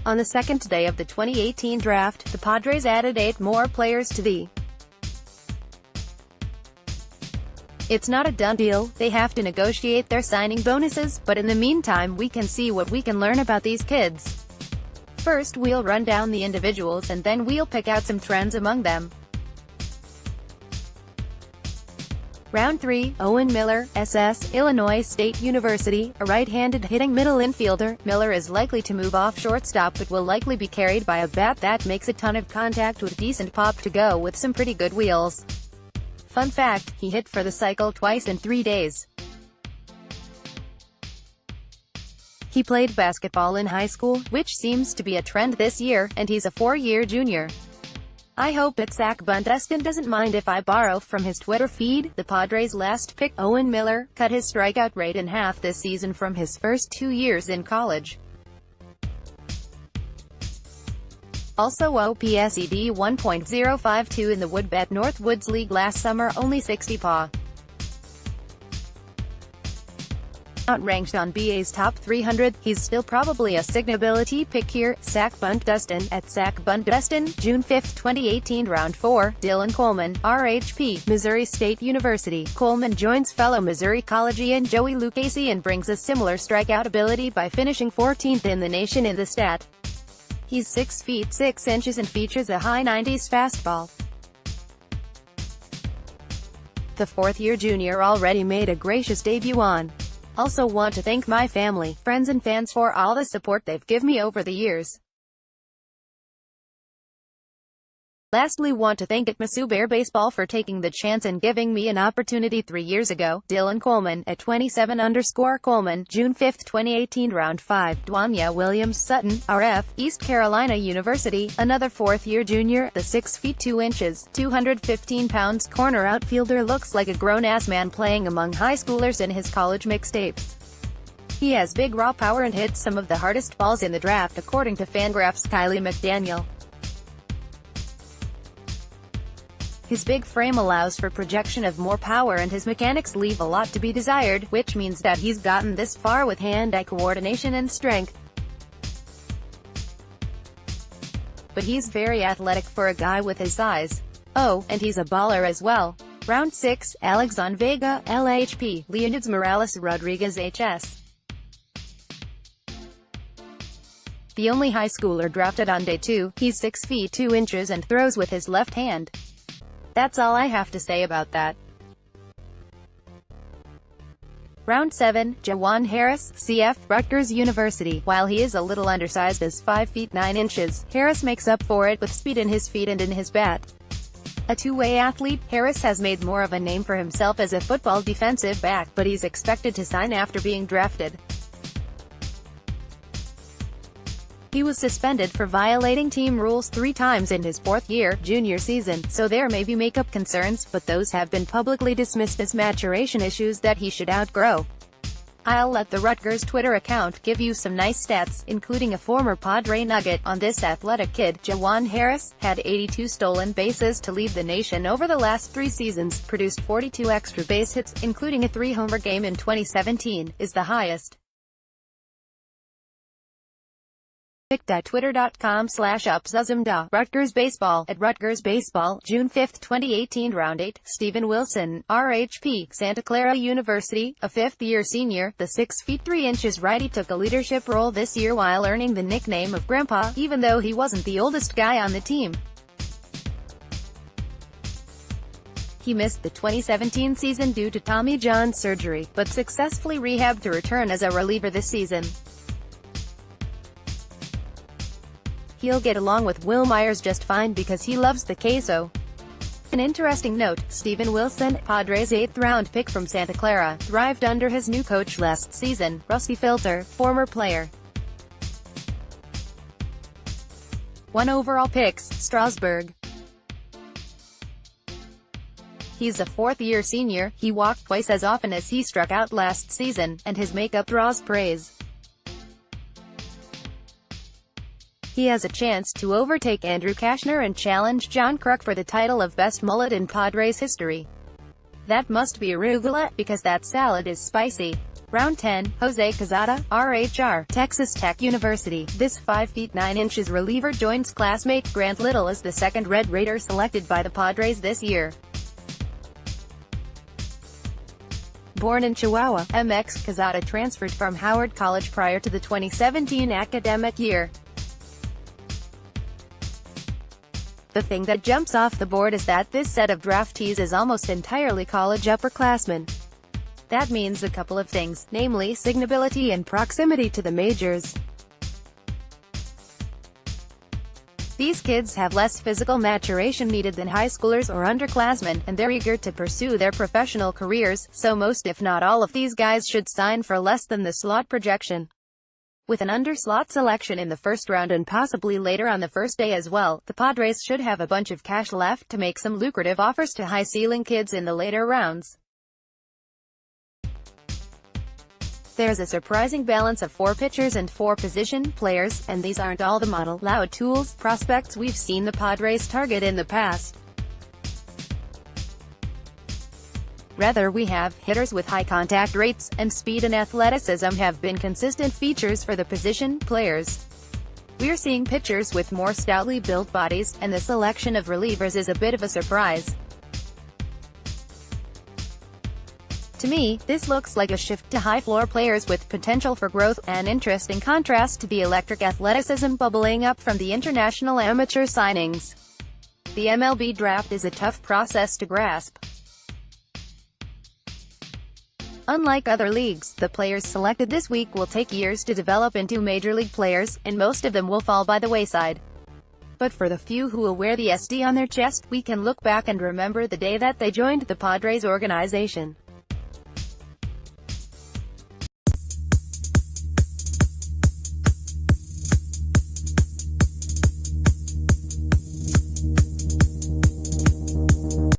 On the second day of the 2018 draft, the Padres added 8 more players to the It's not a done deal, they have to negotiate their signing bonuses, but in the meantime we can see what we can learn about these kids. First we'll run down the individuals and then we'll pick out some trends among them. Round 3, Owen Miller, SS, Illinois State University, a right-handed hitting middle infielder. Miller is likely to move off shortstop but will likely be carried by a bat that makes a ton of contact with decent pop to go with some pretty good wheels. Fun fact, he hit for the cycle twice in 3 days. He played basketball in high school, which seems to be a trend this year, and he's a 4-year junior. I hope that Zach Bundeston doesn't mind if I borrow from his Twitter feed. The Padres' last pick, Owen Miller, cut his strikeout rate in half this season from his first 2 years in college. Also OPSED 1.052 in the Woodbat Northwoods League last summer, only 60 PA. Not ranked on BA's top 300, he's still probably a signability pick here. Zach Bundeston, at Zach Bundeston, June 5, 2018 Round 4, Dylan Coleman, RHP, Missouri State University. Coleman joins fellow Missouri collegian Joey Lucchesi and brings a similar strikeout ability by finishing 14th in the nation in the stat. He's 6 feet 6 inches and features a high 90s fastball. The 4th-year junior already made a gracious debut on. Also want to thank my family, friends and fans for all the support they've given me over the years. Lastly, want to thank Itmasu Bear Baseball for taking the chance and giving me an opportunity 3 years ago. Dylan Coleman, at 27_Coleman, June 5, 2018 Round 5, Dwanya Williams Sutton, RF, East Carolina University, another 4th-year junior. The 6 feet 2 inches, 215 pounds corner outfielder looks like a grown-ass man playing among high schoolers in his college mixtapes. He has big raw power and hits some of the hardest balls in the draft according to Fangraphs' Kylie McDaniel. His big frame allows for projection of more power and his mechanics leave a lot to be desired, which means that he's gotten this far with hand-eye coordination and strength. But he's very athletic for a guy with his size. Oh, and he's a baller as well. Round 6, Alexon Vega, LHP, Leonidas Morales Rodriguez HS. The only high schooler drafted on day 2, he's 6 feet 2 inches and throws with his left hand. That's all I have to say about that. Round 7, Jawan Harris, CF, Rutgers University. While he is a little undersized as 5 feet 9 inches, Harris makes up for it with speed in his feet and in his bat. A two-way athlete, Harris has made more of a name for himself as a football defensive back, but he's expected to sign after being drafted. He was suspended for violating team rules 3 times in his 4th-year junior season, so there may be makeup concerns, but those have been publicly dismissed as maturation issues that he should outgrow. I'll let the Rutgers Twitter account give you some nice stats, including a former Padre nugget, on this athletic kid. Jawan Harris had 82 stolen bases to lead the nation over the last 3 seasons, produced 42 extra base hits, including a 3-homer game in 2017, is the highest. Twitter.com/upzuzumda. Rutgers Baseball, at Rutgers Baseball, June 5, 2018 Round 8, Stephen Wilson, RHP, Santa Clara University, a 5th-year senior. The 6 feet 3 inches righty took a leadership role this year while earning the nickname of Grandpa, even though he wasn't the oldest guy on the team. He missed the 2017 season due to Tommy John surgery, but successfully rehabbed to return as a reliever this season. He'll get along with Will Myers just fine because he loves the queso. An interesting note, Stephen Wilson, Padres' 8th-round pick from Santa Clara, thrived under his new coach last season, Rusty Filter, former player. 1 overall picks, Strasburg. He's a 4th-year senior, he walked twice as often as he struck out last season, and his makeup draws praise. He has a chance to overtake Andrew Kashner and challenge John Kruk for the title of best mullet in Padres history. That must be arugula, because that salad is spicy. Round 10, Jose Quezada, RHR, Texas Tech University. This 5 feet 9 inches reliever joins classmate Grant Little as the second Red Raider selected by the Padres this year. Born in Chihuahua, MX Quezada transferred from Howard College prior to the 2017 academic year. The thing that jumps off the board is that this set of draftees is almost entirely college upperclassmen. That means a couple of things, namely signability and proximity to the majors. These kids have less physical maturation needed than high schoolers or underclassmen, and they're eager to pursue their professional careers, so most if not all of these guys should sign for less than the slot projection. With an under-slot selection in the first round and possibly later on the first day as well, the Padres should have a bunch of cash left to make some lucrative offers to high-ceiling kids in the later rounds. There's a surprising balance of 4 pitchers and 4 position players, and these aren't all the model-loud tools prospects we've seen the Padres target in the past. Rather, we have hitters with high contact rates, and speed and athleticism have been consistent features for the position players. We're seeing pitchers with more stoutly built bodies, and the selection of relievers is a bit of a surprise. To me, this looks like a shift to high-floor players with potential for growth, an interesting contrast to the electric athleticism bubbling up from the international amateur signings. The MLB draft is a tough process to grasp. Unlike other leagues, the players selected this week will take years to develop into major league players, and most of them will fall by the wayside. But for the few who will wear the SD on their chest, we can look back and remember the day that they joined the Padres organization.